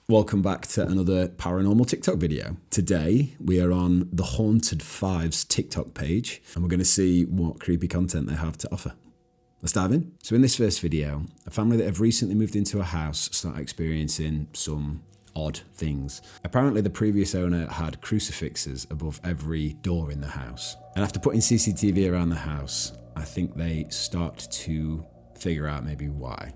Welcome back to another paranormal TikTok video. Today we are on the Haunted Fives TikTok page and we're going to see what creepy content they have to offer. Let's dive in. So in this first video, a family that have recently moved into a house start experiencing some odd things. Apparently the previous owner had crucifixes above every door in the house. And after putting CCTV around the house, I think they start to figure out maybe why.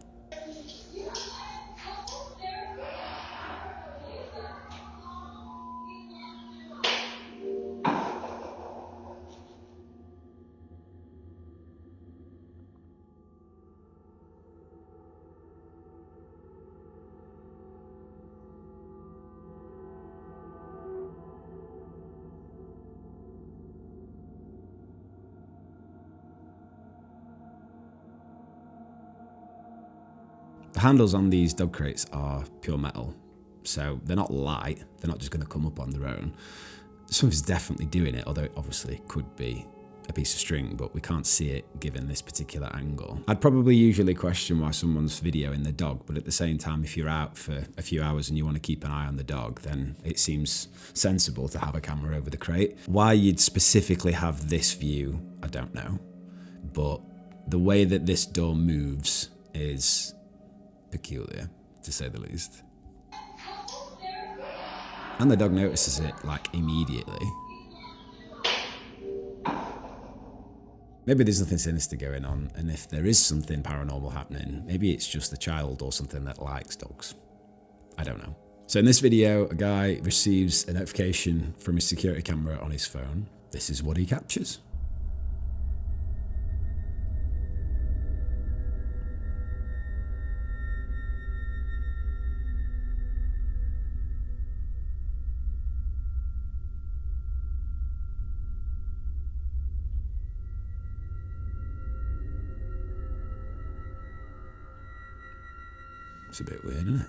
The handles on these dog crates are pure metal, so they're not light, they're not just going to come up on their own. Something's definitely doing it, although it obviously could be a piece of string, but we can't see it given this particular angle. I'd probably usually question why someone's videoing the dog, but at the same time, if you're out for a few hours and you want to keep an eye on the dog, then it seems sensible to have a camera over the crate. Why you'd specifically have this view, I don't know, but the way that this door moves is peculiar, to say the least. And the dog notices it, like, immediately. Maybe there's nothing sinister going on, and if there is something paranormal happening, maybe it's just a child or something that likes dogs. I don't know. So in this video, a guy receives a notification from his security camera on his phone. This is what he captures. It's a bit weird, isn't it?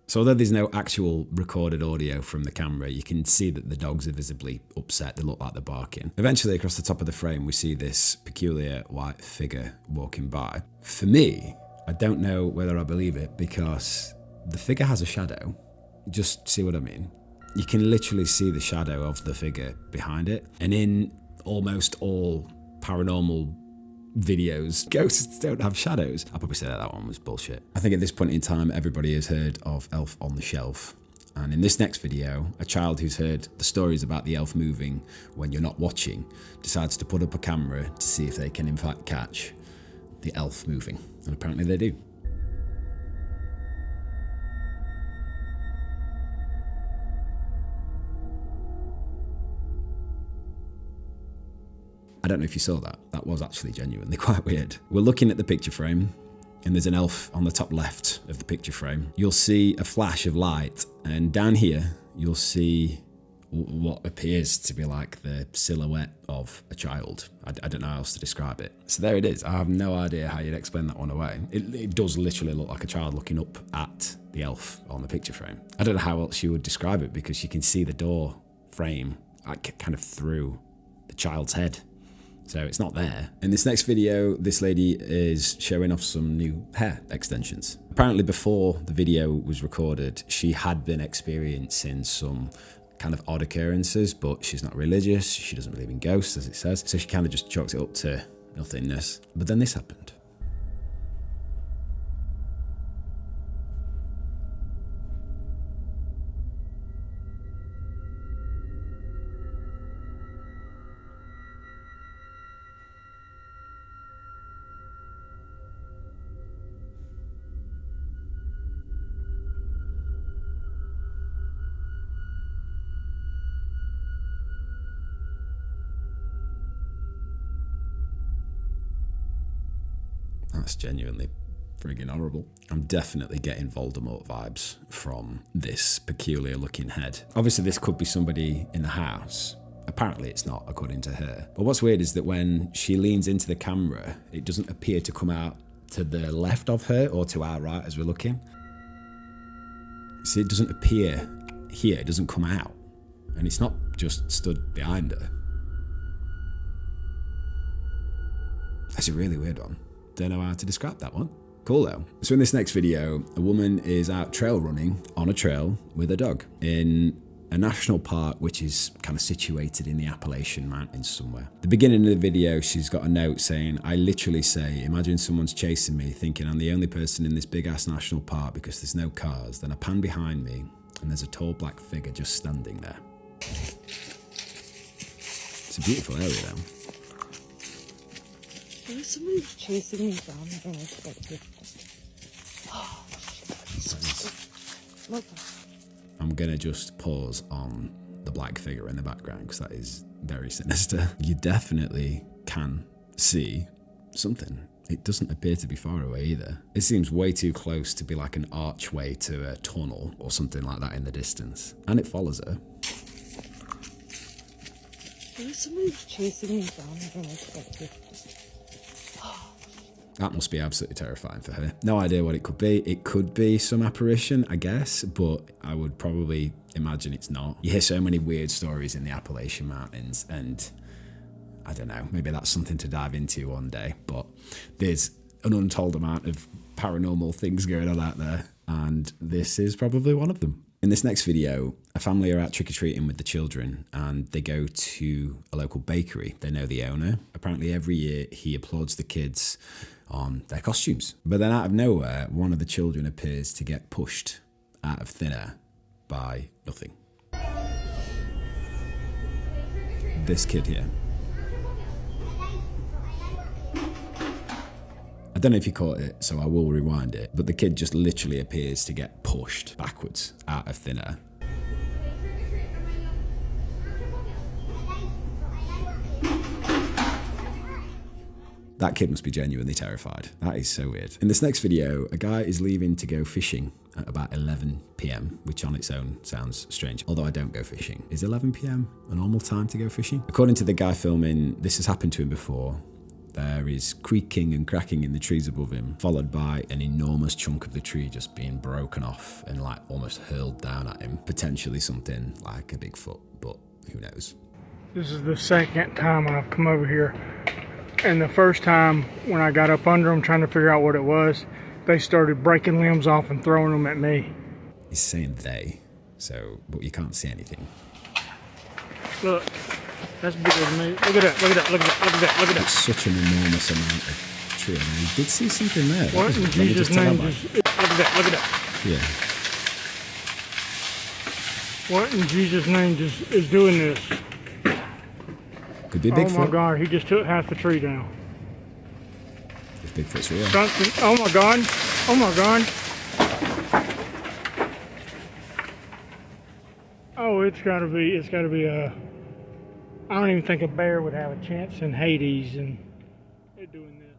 So although there's no actual recorded audio from the camera, you can see that the dogs are visibly upset. They look like they're barking. Eventually, across the top of the frame, we see this peculiar white figure walking by. For me, I don't know whether I believe it because the figure has a shadow. Just see what I mean? You can literally see the shadow of the figure behind it. And in almost all paranormal videos, ghosts don't have shadows. I'll probably say that one was bullshit. I think at this point in time, everybody has heard of Elf on the Shelf. And in this next video, a child who's heard the stories about the elf moving when you're not watching decides to put up a camera to see if they can in fact catch the elf moving. And apparently they do. I don't know if you saw that. That was actually genuinely quite weird. We're looking at the picture frame and there's an elf on the top left of the picture frame. You'll see a flash of light, and down here you'll see what appears to be like the silhouette of a child. I don't know how else to describe it. So there it is. I have no idea how you'd explain that one away. It does literally look like a child looking up at the elf on the picture frame. I don't know how else you would describe it because you can see the door frame like kind of through the child's head. So it's not there. In this next video, this lady is showing off some new hair extensions. Apparently before the video was recorded, she had been experiencing some kind of odd occurrences, but she's not religious. She doesn't believe in ghosts, as it says. So she kind of just chalks it up to nothingness. But then this happened. That's genuinely friggin' horrible. I'm definitely getting Voldemort vibes from this peculiar looking head. Obviously this could be somebody in the house. Apparently it's not, according to her. But what's weird is that when she leans into the camera, it doesn't appear to come out to the left of her or to our right as we're looking. See, it doesn't appear here, it doesn't come out. And it's not just stood behind her. That's a really weird one. Don't know how to describe that one. Cool though. So in this next video, a woman is out trail running on a trail with a dog in a national park which is kind of situated in the Appalachian Mountains somewhere. The beginning of the video, she's got a note saying, I literally say, imagine someone's chasing me thinking I'm the only person in this big ass national park because there's no cars. Then I pan behind me and there's a tall black figure just standing there. It's a beautiful area though. Somebody's chasing me down there. Oh, shit. I'm gonna just pause on the black figure in the background because that is very sinister. You definitely can see something. It doesn't appear to be far away either. It seems way too close to be like an archway to a tunnel or something like that in the distance. And it follows her. Somebody's chasing me down there. That must be absolutely terrifying for her. No idea what it could be. It could be some apparition, I guess, but I would probably imagine it's not. You hear so many weird stories in the Appalachian Mountains, and I don't know, maybe that's something to dive into one day, but there's an untold amount of paranormal things going on out there, and this is probably one of them. In this next video, a family are out trick-or-treating with the children and they go to a local bakery. They know the owner. Apparently every year he applauds the kids on their costumes. But then out of nowhere, one of the children appears to get pushed out of thin air by nothing. This kid here. I don't know if you caught it, so I will rewind it, but the kid just literally appears to get pushed backwards out of thin air. That kid must be genuinely terrified. That is so weird. In this next video, a guy is leaving to go fishing at about 11 p.m, which on its own sounds strange, although I don't go fishing. Is 11 p.m. a normal time to go fishing? According to the guy filming, this has happened to him before. There is creaking and cracking in the trees above him, followed by an enormous chunk of the tree just being broken off and like almost hurled down at him. Potentially something like a Bigfoot, but who knows? This is the second time I've come over here. And the first time when I got up under them trying to figure out what it was, they started breaking limbs off and throwing them at me. He's saying they, so, but you can't see anything. Look. That's bigger than me. Look at that, look at that, look at that, look at that, look at that. It's such an enormous amount of tree. I mean, you did see something there. What in Jesus' name just, look at that, look at that. Yeah. What in Jesus' name just is doing this? Could be Bigfoot. Oh my God, he just took half the tree down. If Bigfoot's real. Something, oh my God, oh my God. Oh, it's gotta be a, I don't even think a bear would have a chance in Hades and they're doing this.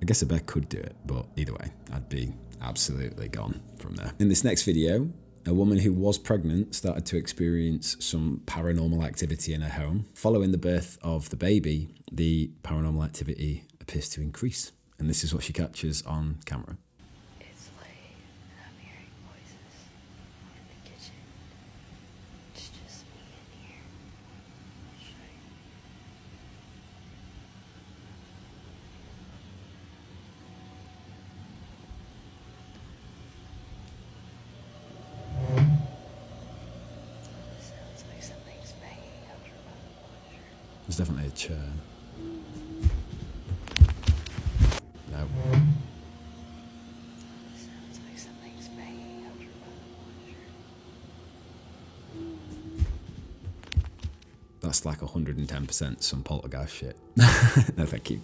I guess a bear could do it, but either way, I'd be absolutely gone from there. In this next video, a woman who was pregnant started to experience some paranormal activity in her home. Following the birth of the baby, the paranormal activity appears to increase. And this is what she captures on camera. It's late and I'm hearing voices in the kitchen. It's just me in here. I'll show you. Sounds like something's banging over by the washer. There's definitely a chair. No. Sounds like something's banging over by the washer. That's like 110% some poltergeist shit. No, thank you.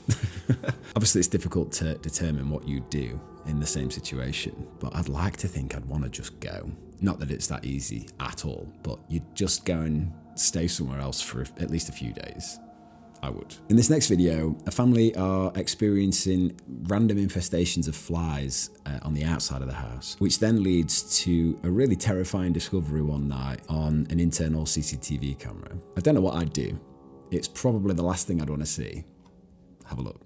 Obviously, it's difficult to determine what you do in the same situation, but I'd like to think I'd want to just go. Not that it's that easy at all, but you'd just go and stay somewhere else for at least a few days. I would. In this next video, a family are experiencing random infestations of flies on the outside of the house, which then leads to a really terrifying discovery one night on an internal CCTV camera. I don't know what I'd do. It's probably the last thing I'd want to see. Have a look.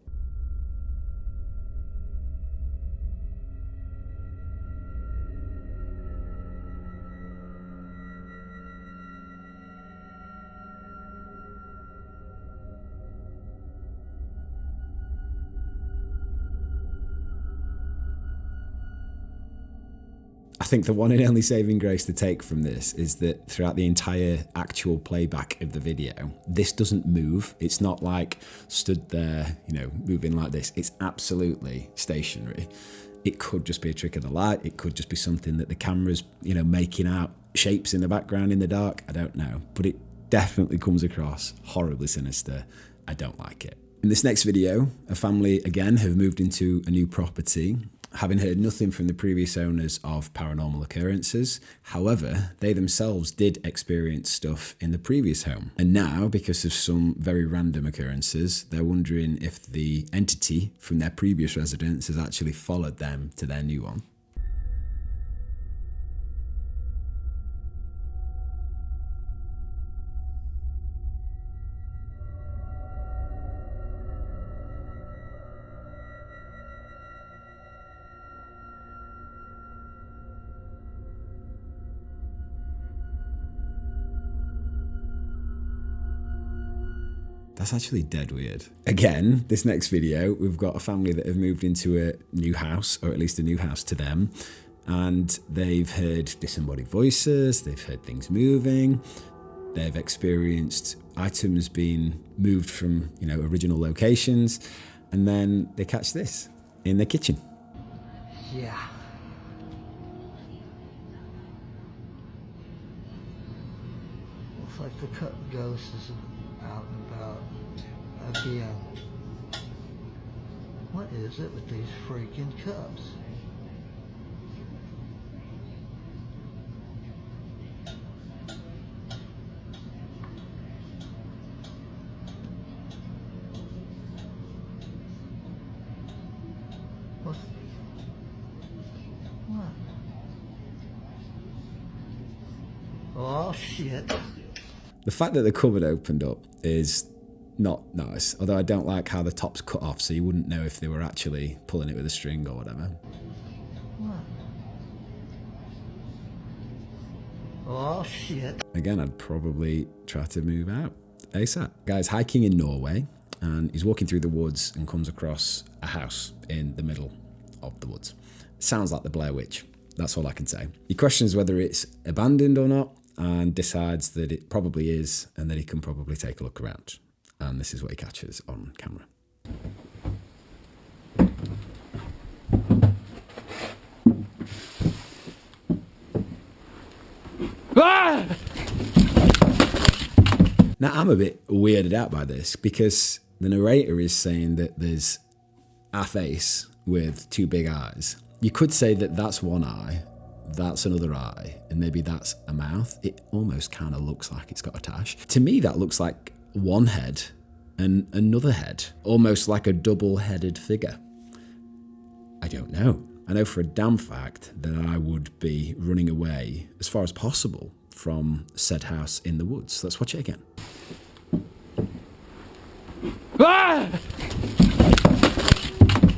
think the one and only saving grace to take from this is that throughout the entire actual playback of the video, this doesn't move. It's not like stood there, you know, moving like this. It's absolutely stationary. It could just be a trick of the light. It could just be something that the camera's, you know, making out shapes in the background in the dark. I don't know. But it definitely comes across horribly sinister. I don't like it. In this next video, a family again have moved into a new property, having heard nothing from the previous owners of paranormal occurrences. However, they themselves did experience stuff in the previous home. And now, because of some very random occurrences, they're wondering if the entity from their previous residence has actually followed them to their new one. That's actually dead weird. Again, this next video, we've got a family that have moved into a new house, or at least a new house to them, and they've heard disembodied voices, they've heard things moving, they've experienced items being moved from, you know, original locations, and then they catch this in their kitchen. Yeah. Looks like the ghost is out and about again. What is it with these freaking cups? What? What? Oh shit. The fact that the cupboard opened up is not nice, although I don't like how the top's cut off, so you wouldn't know if they were actually pulling it with a string or whatever. What? Oh shit. Again, I'd probably try to move out ASAP. Guy's hiking in Norway, and he's walking through the woods and comes across a house in the middle of the woods. Sounds like the Blair Witch. That's all I can say. He questions whether it's abandoned or not, and decides that it probably is, and that he can probably take a look around. And this is what he catches on camera. Ah! Now, I'm a bit weirded out by this, because the narrator is saying that there's a face with two big eyes. You could say that that's one eye, that's another eye, and maybe that's a mouth. It almost kind of looks like it's got a tash. To me, that looks like one head and another head, almost like a double-headed figure. I don't know. I know for a damn fact that I would be running away as far as possible from said house in the woods. Let's watch it again. Ah!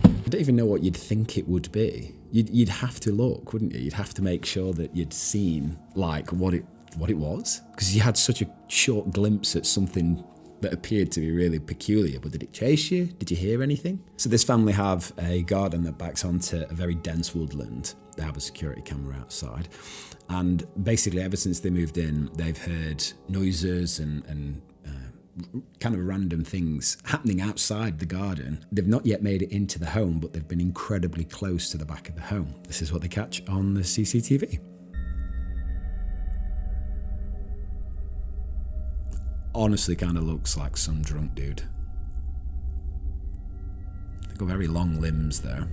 I don't even know what you'd think it would be. You'd have to look, wouldn't you? You'd have to make sure that you'd seen like what it was, because you had such a short glimpse at something that appeared to be really peculiar. But did it chase you? Did you hear anything? So this family have a garden that backs onto a very dense woodland. They have a security camera outside, and basically ever since they moved in, they've heard noises and kind of random things happening outside the garden. They've not yet made it into the home, but they've been incredibly close to the back of the home. This is what they catch on the CCTV. Honestly, kind of looks like some drunk dude. They've got very long limbs there.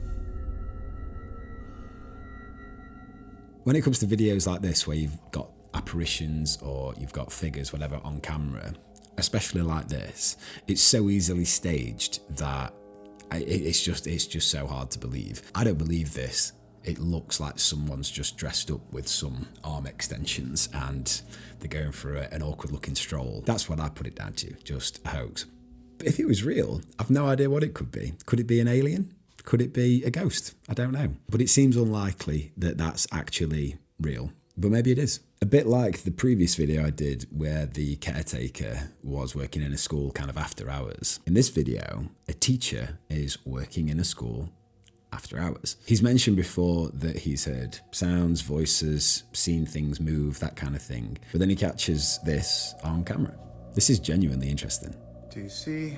When it comes to videos like this, where you've got apparitions or you've got figures, whatever, on camera, especially like this, it's so easily staged that it's just so hard to believe. I don't believe this. It looks like someone's just dressed up with some arm extensions and they're going for an awkward looking stroll. That's what I put it down to, just a hoax. But if it was real, I've no idea what it could be. Could it be an alien? Could it be a ghost? I don't know. But it seems unlikely that that's actually real. But maybe it is. A bit like the previous video I did where the caretaker was working in a school kind of after hours. In this video, a teacher is working in a school after hours. He's mentioned before that he's heard sounds, voices, seen things move, that kind of thing. But then he catches this on camera. This is genuinely interesting. Do you see?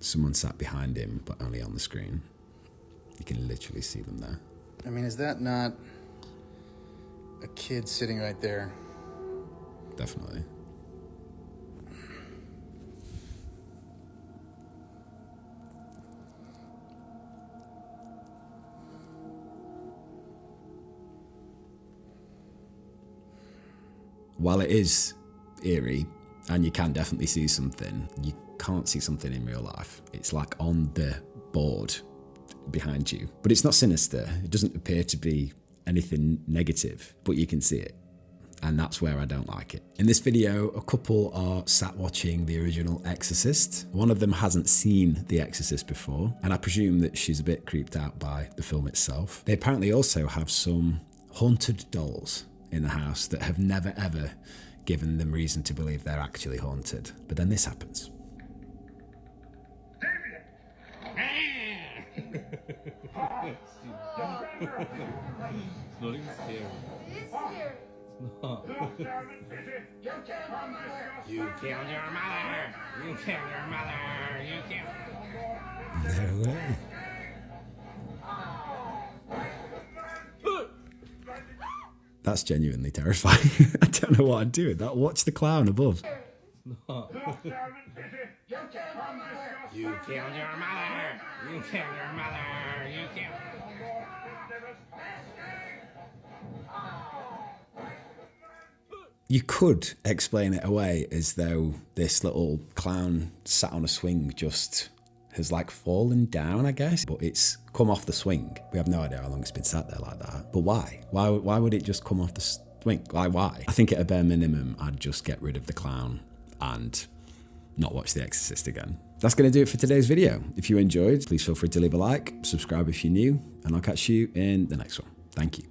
Someone sat behind him, but only on the screen. You can literally see them there. I mean, is that not a kid sitting right there? Definitely. While it is eerie, and you can definitely see something, you can't see something in real life. It's like on the board behind you. But it's not sinister. It doesn't appear to be anything negative, but you can see it. And that's where I don't like it. In this video, a couple are sat watching the original Exorcist. One of them hasn't seen The Exorcist before, and I presume that she's a bit creeped out by the film itself. They apparently also have some haunted dolls in the house that have never ever given them reason to believe they're actually haunted. But then this happens. It's not even scary. It's scary. You killed your mother! You killed your mother! You killed... No way. That's genuinely terrifying. I don't know what I'd do with that. Watch the clown above. You killed your mother! You killed your mother! You killed... You could explain it away as though this little clown sat on a swing just has like fallen down, I guess, but it's come off the swing. We have no idea how long it's been sat there like that. But why? Why would it just come off the swing? Like, why? I think at a bare minimum, I'd just get rid of the clown and not watch The Exorcist again. That's going to do it for today's video. If you enjoyed, please feel free to leave a like, subscribe if you're new, and I'll catch you in the next one. Thank you.